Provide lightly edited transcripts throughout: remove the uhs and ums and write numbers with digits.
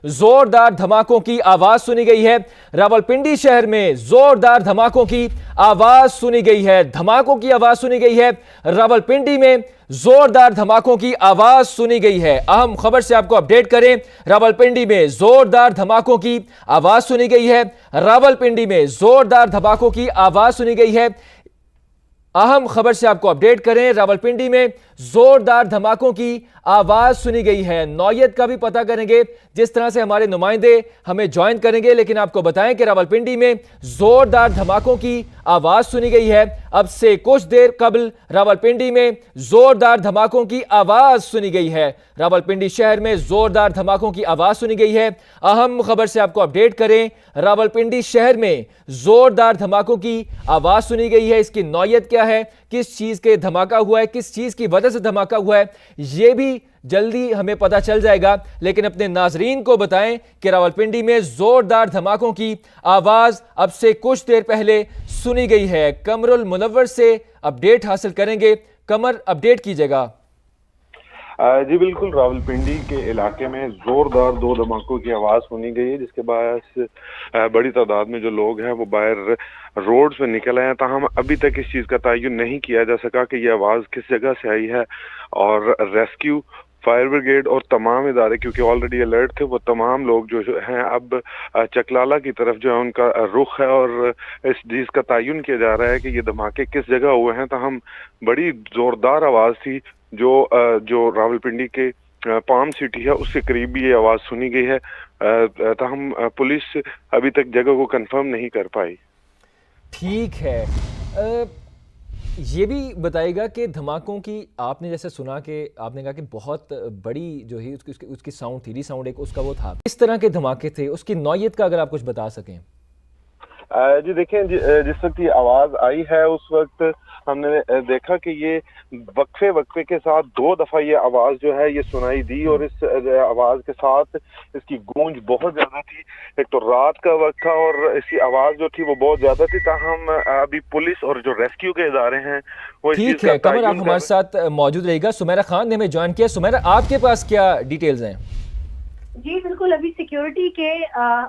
जोरदार धमाकों की आवाज सुनी गई है। रावलपिंडी शहर में जोरदार धमाकों की आवाज सुनी गई है। धमाकों की आवाज सुनी गई है। रावलपिंडी में जोरदार धमाकों की आवाज सुनी गई है। अहम खबर से आपको अपडेट करें, रावलपिंडी में जोरदार धमाकों की आवाज सुनी गई है। रावलपिंडी में जोरदार धमाकों की आवाज सुनी गई है। अहम खबर से आपको अपडेट करें, रावलपिंडी में जोरदार धमाकों की आवाज सुनी गई है। नौयत का भी पता करेंगे, जिस तरह से हमारे नुमाइंदे हमें ज्वाइन करेंगे, लेकिन आपको बताएं कि रावलपिंडी में जोरदार धमाकों की आवाज सुनी गई है। अब से कुछ देर कबल रावलपिंडी में जोरदार धमाकों की आवाज सुनी गई है। रावलपिंडी शहर में जोरदार धमाकों की आवाज सुनी गई है। अहम खबर से आपको अपडेट करें, रावलपिंडी शहर में जोरदार धमाकों की आवाज सुनी गई है। इसकी नौयत क्या है, किस चीज के धमाका हुआ है, किस चीज की वजह से धमाका हुआ है, यह भी जल्दी हमें पता चल जाएगा। लेकिन अपने नाजरीन को बताएं कि रावलपिंडी में जोरदार धमाकों की आवाज अब से कुछ देर पहले सुनी गई है। कमरुल मुनव्वर से अपडेट हासिल करेंगे। कमर, अपडेट कीजिएगा। जी बिल्कुल, रावलपिंडी के इलाके में जोरदार 2 धमाकों की आवाज सुनी गई है, जिसके बाद बड़ी तादाद में जो लोग हैं वो बाहर रोड पे निकल आए हैं। ताहम अभी तक इस चीज का तयन नहीं किया जा सका कि ये आवाज किस जगह से आई है, और रेस्क्यू, फायर ब्रिगेड और तमाम इदारे क्योंकि ऑलरेडी अलर्ट थे, वो तमाम लोग जो हैं अब चकलाला की तरफ जो है उनका रुख है, और इस चीज का तयन किया जा रहा है कि ये धमाके किस जगह हुए हैं। ताहम बड़ी जोरदार आवाज थी जो रावलपिंडी के पाम सिटी है उसके करीब भी ये आवाज सुनी गई है। ताहम पुलिस अभी तक जगह को कंफर्म नहीं कर पाई। ठीक है, ये भी बताइएगा कि धमाकों की आपने जैसे सुना कि आपने कहा कि बहुत बड़ी जो है उसकी साउंड थी, साउंड एक उसका वो था, इस तरह के धमाके थे, उसकी नौयत का अगर आप कुछ बता सकें। जी देखें, जिस वक्त ये आवाज आई है उस वक्त हमने देखा कि ये वक्फे के साथ 2 दफा ये आवाज जो है ये सुनाई दी, और इस आवाज के साथ इसकी गूंज बहुत ज्यादा थी। एक तो रात का वक्त था और इसकी आवाज जो थी वो बहुत ज्यादा थी। ताहम अभी पुलिस और जो रेस्क्यू के इदारे हैं वो ठीक है। कमर, आप हमारे साथ मौजूद रहेगा। सुमेरा खान ने हमें ज्वाइन किया। सुमेरा, आपके पास क्या डिटेल्स हैं? जी बिल्कुल, अभी सिक्योरिटी के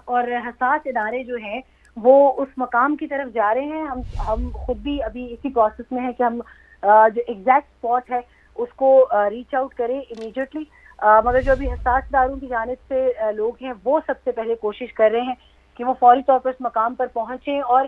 और हसास इदारे जो हैं वो उस मकाम की तरफ जा रहे हैं। हम खुद भी अभी इसी प्रोसेस में है कि हम जो एग्जैक्ट स्पॉट है उसको रीच आउट करें इमीडिएटली। मगर जो अभी हसास इदारों की जानिब से लोग हैं वो सबसे पहले कोशिश कर रहे हैं कि वो फौरी तौर पर उस मकाम पर पहुंचें, और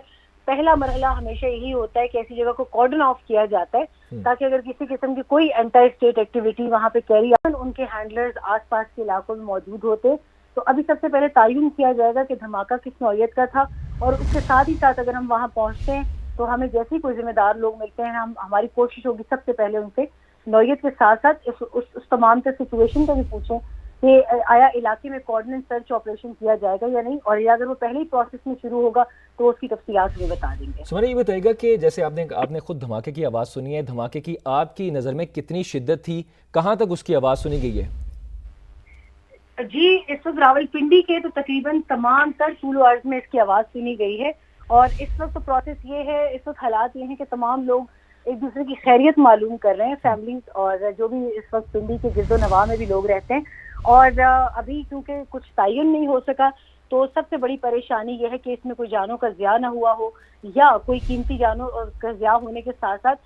पहला मरहला हमेशा यही होता है कि ऐसी जगह को कॉर्डन ऑफ किया जाता है ताकि अगर किसी किस्म की कोई एंटी स्टेट एक्टिविटी वहाँ पे कैरी आउट, उनके हैंडलर्स आसपास के इलाकों में मौजूद होते। तो अभी सबसे पहले तयन किया जाएगा कि धमाका किस नौयत का था, और उसके साथ ही साथ अगर हम वहाँ पहुँचते हैं तो हमें जैसे ही कोई जिम्मेदार लोग मिलते हैं हमारी कोशिश होगी सबसे पहले उनसे नौयत के साथ साथ उस तमाम तर सिचुएशन का भी पूछें कि आया इलाके में कोऑर्डिनेट सर्च ऑपरेशन किया जाएगा या नहीं, और या अगर वो पहले ही प्रोसेस में शुरू होगा तो उसकी तफसीलात हमें बता देंगे। सुमेरा, ये बताइएगा कि जैसे आपने खुद धमाके की आवाज़ सुनी है, धमाके की आपकी नज़र में कितनी शिद्दत थी, कहाँ तक उसकी आवाज़ सुनी गई है? जी, इस वक्त रावलपिंडी के तो तकरीबन तमाम तर तूल अर्ज में इसकी आवाज़ सुनी गई है, और इस वक्त तो प्रोसेस ये है, इस वक्त हालात ये हैं कि तमाम लोग एक दूसरे की खैरियत मालूम कर रहे हैं, फैमिलीज और जो भी इस वक्त पिंडी के गिरदो नवाह में भी लोग रहते हैं। और अभी क्योंकि कुछ तयन नहीं हो सका तो सबसे बड़ी परेशानी यह है कि इसमें कोई जानों का ज़िया ना हुआ हो, या कोई कीमती जानों का ज़िया होने के साथ साथ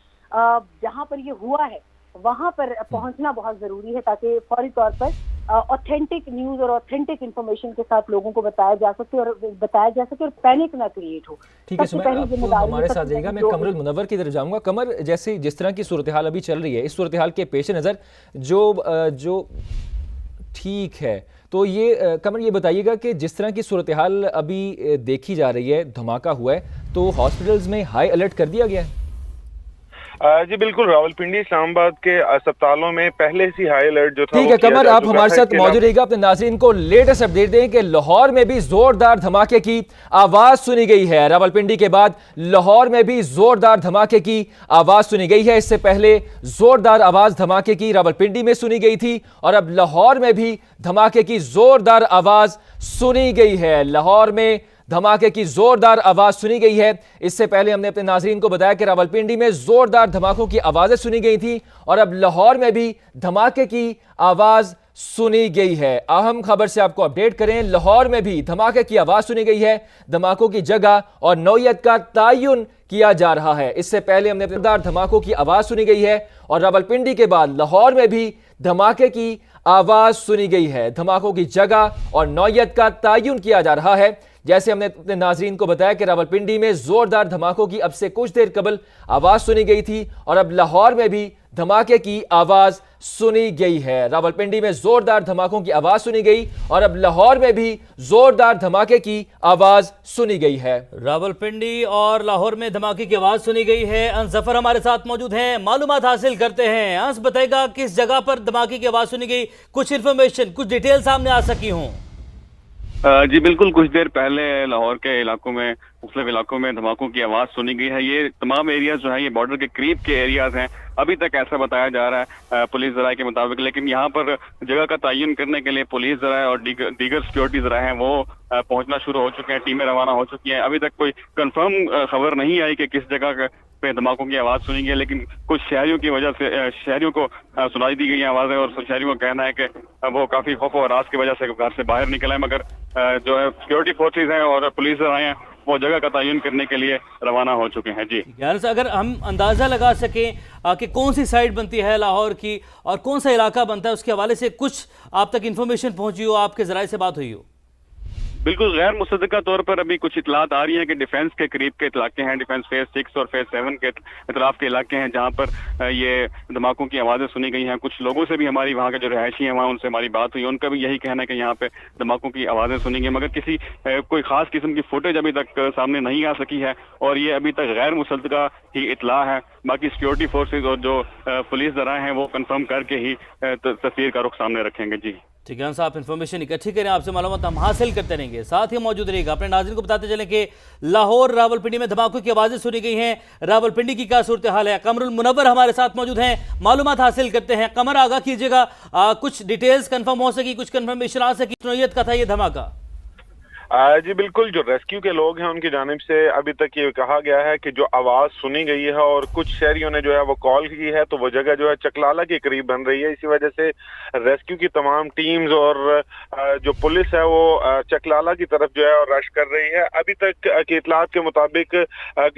जहाँ पर ये हुआ है वहाँ पर पहुँचना बहुत ज़रूरी है ताकि फौरी तौर पर ऑथेंटिक न्यूज़ और ऑथेंटिक इन्फॉर्मेशन के साथ लोगों को बताया जा सके और पैनिक ना क्रिएट हो। ठीक है सुमेरा, आप हमारे साथ जाइएगा। मैं कमरुल मुनव्वर की तरफ जाऊंगा। कमर, जैसे जिस तरह की सूरत हाल अभी चल रही है, इस सूरत हाल के पेश नज़र जो ठीक है, तो ये कमर ये बताइएगा कि जिस तरह की सूरत हाल अभी देखी जा रही है, धमाका हुआ है, तो हॉस्पिटल्स में हाई अलर्ट कर दिया गया है? जी बिल्कुल, रावलपिंडी इस्लामाबाद के अस्पतालों में पहले से हाई अलर्ट जो था। ठीक है कमर, आप हमारे साथ मौजूद रहिएगा। अपने नाज़रीन को लेटेस्ट अपडेट दें कि लाहौर में भी जोरदार धमाके की आवाज सुनी गई है। रावलपिंडी के बाद लाहौर में भी जोरदार धमाके की आवाज सुनी गई है। इससे पहले जोरदार आवाज धमाके की रावलपिंडी में सुनी गई थी, और अब लाहौर में भी धमाके की जोरदार आवाज सुनी गई है। लाहौर में धमाके की जोरदार आवाज सुनी गई है। इससे पहले हमने अपने नाज़रीन को बताया कि रावलपिंडी में जोरदार धमाकों की आवाजें सुनी गई थी, और अब लाहौर में भी धमाके की आवाज सुनी गई है। अहम खबर से आपको अपडेट करें, लाहौर में भी धमाके की आवाज सुनी गई है। धमाकों की जगह और नौयत का तयन किया जा रहा है। इससे पहले हमने जोरदार धमाकों की आवाज सुनी गई है और रावलपिंडी के बाद लाहौर में भी धमाके की आवाज सुनी गई है। धमाकों की जगह और नौयत का तयन किया जा रहा है। जैसे हमने अपने नाजरीन को बताया कि रावलपिंडी में जोरदार धमाकों की अब से कुछ देर कबल आवाज सुनी गई थी और अब लाहौर में भी धमाके की आवाज सुनी गई है। रावलपिंडी में जोरदार धमाकों की आवाज सुनी गई और अब लाहौर में भी जोरदार धमाके की आवाज सुनी गई है। रावलपिंडी और लाहौर में धमाके की आवाज सुनी गई है। अंस जफर हमारे साथ मौजूद हैं, मालूमात हासिल करते हैं। अंस बताएगा किस जगह पर धमाके की आवाज सुनी गई, कुछ इन्फॉर्मेशन, कुछ डिटेल सामने आ सकी हों। जी बिल्कुल, कुछ देर पहले लाहौर के इलाकों में, मुख्तलिफ इलाकों में धमाकों की आवाज़ सुनी गई है। ये तमाम एरियाज जो है ये बॉर्डर के करीब के एरियाज हैं, अभी तक ऐसा बताया जा रहा है पुलिस ज़राए के मुताबिक। लेकिन यहाँ पर जगह का तयन करने के लिए पुलिस ज़राए और दीगर सिक्योरिटी ज़राए हैं वो पहुँचना शुरू हो चुके हैं, टीमें रवाना हो चुकी हैं। अभी तक कोई कंफर्म खबर नहीं आई कि किस जगह पे धमाकों की आवाज़ सुनी गई, लेकिन कुछ शहरियों की वजह से शहरियों को सुनाई दी गई आवाज़ें और शहरियों का कहना है कि वो काफ़ी खौफ और हरास की वजह से घर से बाहर निकले हैं। मगर जो है सिक्योरिटी फोर्सेज हैं और पुलिस आए हैं वो जगह का तयन करने के लिए रवाना हो चुके हैं। जी यार, अगर हम अंदाज़ा लगा सकें कि कौन सी साइड बनती है लाहौर की और कौन सा इलाका बनता है, उसके हवाले से कुछ आप तक इन्फॉर्मेशन पहुंची हो, आपके ज़राए से बात हुई हो? बिल्कुल गैर मुसद्दका तौर पर अभी कुछ इतलात आ रही हैं कि डिफेंस के करीब के इलाके हैं, डिफेंस फेज 6 और फेज 7 के इतराफ के इलाके हैं जहां पर ये धमाकों की आवाज़ें सुनी गई हैं। कुछ लोगों से भी हमारी वहां के जो रहायशी हैं वहां उनसे हमारी बात हुई, उनका भी यही कहना है कि यहाँ पे धमाकों की आवाज़ें सुनी गई, मगर किसी कोई खास किस्म की फुटेज अभी तक सामने नहीं आ सकी है और ये अभी तक गैर मुसद्दका ही इतला है। बाकी सिक्योरिटी फोर्सेज और जो पुलिस ज़राए हैं वो कंफर्म करके ही तस्वीर का रुख सामने रखेंगे। जी ठीक है, आप इन्फॉर्मेशन इकट्ठी करें, आपसे मालूमात हम हासिल करते रहेंगे, साथ ही मौजूद रहेगा। अपने नाज़रीन को बताते चलें कि लाहौर रावलपिंडी में धमाकों की आवाज़ें सुनी गई हैं। रावलपिंडी की क्या सूरत हाल है, कमरुल मुनव्वर हमारे साथ मौजूद हैं, मालूमात हासिल करते हैं। कमर, आगाह कीजिएगा, कुछ डिटेल्स कंफर्म हो सकी, कुछ कंफर्मेशन आ सकी, नौयत का था ये धमाका? जी बिल्कुल, जो रेस्क्यू के लोग हैं उनकी जानिब से अभी तक ये कहा गया है कि जो आवाज़ सुनी गई है और कुछ शहरियों ने जो है वो कॉल की है, तो वो जगह जो है चकलाला के करीब बन रही है। इसी वजह से रेस्क्यू की तमाम टीम्स और जो पुलिस है वो चकलाला की तरफ जो है रश कर रही है। अभी तक की इतलात के मुताबिक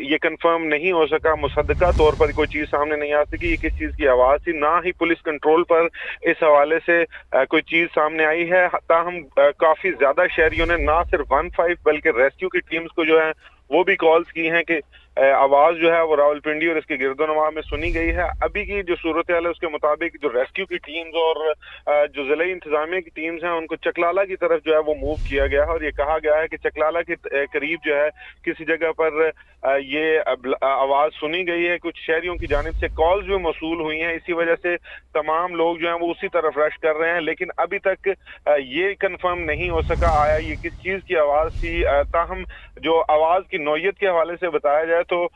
ये कंफर्म नहीं हो सका, मुसद्दका तौर पर कोई चीज़ सामने नहीं आ सकी ये किस चीज़ की आवाज़ थी, ना ही पुलिस कंट्रोल पर इस हवाले से कोई चीज़ सामने आई है। ताहम काफ़ी ज़्यादा शहरियों ने ना सिर्फ 1-5 बल्कि रेस्क्यू की टीम्स को जो है वो भी कॉल्स की हैं कि आवाज़ जो है वो रावलपिंडी और इसके गिरदोनवा में सुनी गई है। अभी की जो सूरत हाल है उसके मुताबिक जो रेस्क्यू की टीम्स और जो ज़िला इंतजामिया की टीम्स हैं उनको चकलाला की तरफ जो है वो मूव किया गया है और ये कहा गया है कि चकलाला के करीब जो है किसी जगह पर ये आवाज़ सुनी गई है। कुछ शहरियों की जानिब से कॉल्स भी मौसूल हुई हैं, इसी वजह से तमाम लोग जो हैं वो उसी तरफ रश कर रहे हैं। लेकिन अभी तक ये कंफर्म नहीं हो सका आया ये किस चीज़ की आवाज़ थी। ताहम जो आवाज़ की नौयत के हवाले से बताया जाए तो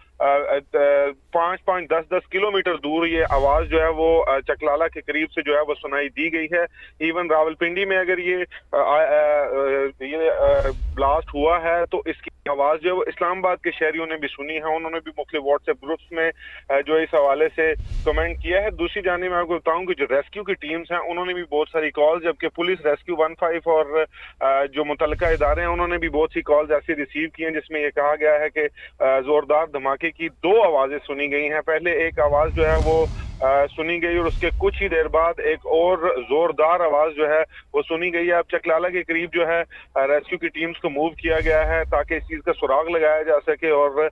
5-10 किलोमीटर दूर ये आवाज़ जो है वो चकलाला के करीब से जो है वो सुनाई दी गई है। इवन रावलपिंडी में अगर ये ब्लास्ट हुआ है तो इसकी आवाज़ जो है वो इस्लामाबाद के शहरियों ने भी सुनी है, उन्होंने भी मुख्तलिफ व्हाट्सएप ग्रुप्स में जो इस हवाले से कमेंट किया है। दूसरी जानिब मैं आपको बताऊं कि जो रेस्क्यू की टीम्स हैं उन्होंने भी बहुत सारी कॉल्स, जबकि पुलिस रेस्क्यू 1-5 और जो मुतल्लिका इदारे हैं उन्होंने भी बहुत सी कॉल्स ऐसी रिसीव की हैं जिसमें ये कहा गया है कि जोरदार धमाके की 2 आवाज़ें सुनी गई हैं। पहले एक आवाज़ जो है वो सुनी गई और उसके कुछ ही देर बाद एक और जोरदार आवाज़ जो है वो सुनी गई है। अब चकलाला के करीब जो है रेस्क्यू की टीम्स को मूव किया गया है ताकि इस चीज़ का सुराग लगाया जा सके और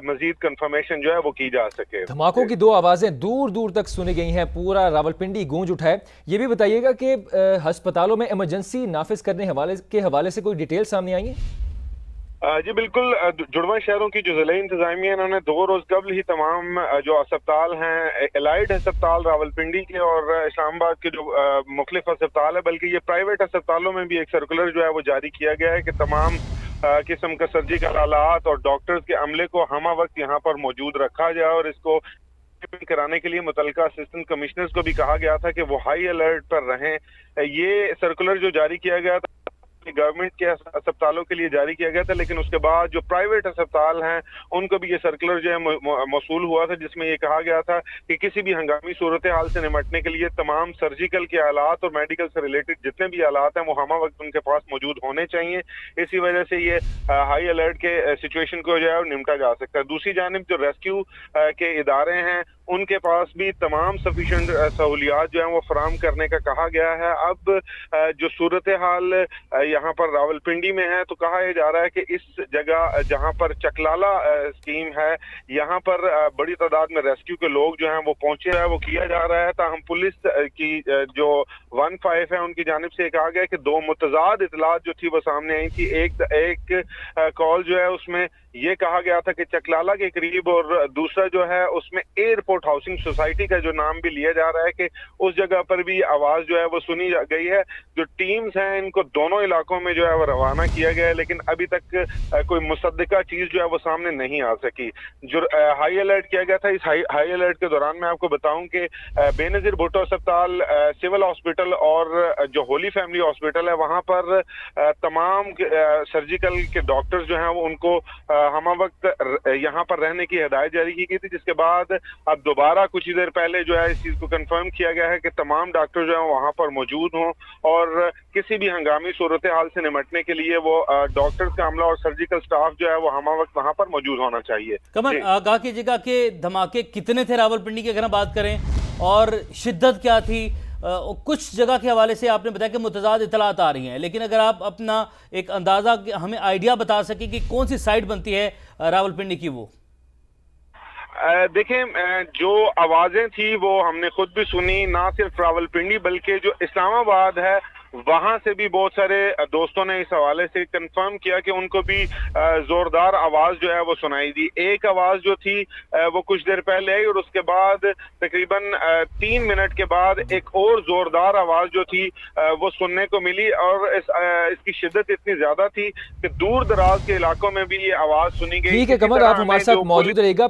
मजीद कंफर्मेशन जो है वो की जा सके। धमाकों की 2 आवाज़ें दूर दूर तक सुनी गई हैं, पूरा रावलपिंडी गूंज उठा है। ये भी बताइएगा कि अस्पतालों में इमरजेंसी नाफिज करने के हवाले से कोई डिटेल सामने आई है? जी बिल्कुल, जुड़वा शहरों की जो ज़िला इंतजामिया इन्होंने 2 रोज़ कबल ही तमाम जो अस्पताल हैं, एलाइड अस्पताल रावलपिंडी के और इस्लामाबाद के जो मुख्तलिफ अस्पताल है, बल्कि ये प्राइवेट अस्पतालों में भी एक सर्कुलर जो है वो जारी किया गया है कि तमाम किस्म का सर्जिकल आलात और डॉक्टर्स के अमले को हमा वक्त यहाँ पर मौजूद रखा जाए और इसको कराने के लिए मुतल्लिका असिस्टेंट कमिश्नर्स को भी कहा गया था कि वो हाई अलर्ट पर रहें। ये सर्कुलर जो जारी किया गया था गवर्नमेंट के अस्पतालों के लिए जारी किया गया था, लेकिन उसके बाद जो प्राइवेट अस्पताल हैं उनको भी ये सर्कुलर जो है मौसूल हुआ था, जिसमें ये कहा गया था कि किसी भी हंगामी सूरत हाल से निपटने के लिए तमाम सर्जिकल के आलात और मेडिकल से रिलेटेड जितने भी आलात हैं वो हमा वक्त उनके पास मौजूद होने चाहिए। इसी वजह से ये हाई अलर्ट के सिचुएशन को जो है निपटा जा सकता है। दूसरी जानिब जो रेस्क्यू के इदारे हैं उनके पास भी तमाम सफिशिएंट सहूलियात जो हैं वो फराहम करने का कहा गया है। अब जो सूरत हाल यहाँ पर रावलपिंडी में है, तो कहा यह जा रहा है कि इस जगह जहाँ पर चकलाला स्कीम है यहाँ पर बड़ी तादाद में रेस्क्यू के लोग जो हैं वो पहुंचे हैं, वो किया जा रहा है। ताहम पुलिस की जो 15 है उनकी जानिब से कहा गया कि दो मुतजाद इतलात जो थी वो सामने आई थी। एक कॉल जो है उसमें ये कहा गया था कि चकलाला के करीब, और दूसरा जो है उसमें एयरपोर्ट हाउसिंग सोसाइटी का जो नाम भी लिया जा रहा है कि उस जगह पर भी आवाज जो है वो सुनी गई है। जो टीम्स हैं इनको दोनों इलाकों में जो है वो रवाना किया गया है, लेकिन अभी तक कोई मुसद्दिका चीज जो है वो सामने नहीं आ सकी। जो हाई अलर्ट किया गया था, इस हाई अलर्ट के दौरान मैं आपको बताऊं कि बेनजीर भुट्टो अस्पताल, सिविल हॉस्पिटल और जो होली फैमिली हॉस्पिटल है वहां पर तमाम सर्जिकल के डॉक्टर्स जो हैं वो उनको हमा वक्त यहाँ पर रहने की हिदायत जारी की गई थी, जिसके बाद अब दोबारा कुछ ही देर पहले जो है इस चीज को कंफर्म किया गया है कि तमाम डॉक्टर जो है वहाँ पर मौजूद हों और किसी भी हंगामी सूरत हाल से निपटने के लिए वो डॉक्टर्स का अमला और सर्जिकल स्टाफ जो है वो हमा वक्त वहाँ पर मौजूद होना चाहिए। कमर, आगाह कीजिएगा कि धमाके कितने थे रावलपिंडी के, अगर हम बात करें, और शिद्दत क्या थी? कुछ जगह के हवाले से आपने बताया कि मुतजाद इतलात आ रही हैं, लेकिन अगर आप अपना एक अंदाज़ा हमें आइडिया बता सकें कि कौन सी साइड बनती है रावलपिंडी की वो। देखें, जो आवाज़ें थी वो हमने खुद भी सुनी, ना सिर्फ रावलपिंडी बल्कि जो इस्लामाबाद है वहां से भी बहुत सारे दोस्तों ने इस हवाले से कंफर्म किया कि उनको भी जोरदार आवाज जो है वो सुनाई दी। एक आवाज जो थी वो कुछ देर पहले आई और उसके बाद तकरीबन 3 मिनट के बाद एक और जोरदार आवाज जो थी वो सुनने को मिली, और इसकी शिद्दत इतनी ज्यादा थी कि दूर दराज के इलाकों में भी ये आवाज सुनी गई। ठीक है कमर, आप हमारे साथ मौजूद रहिएगा।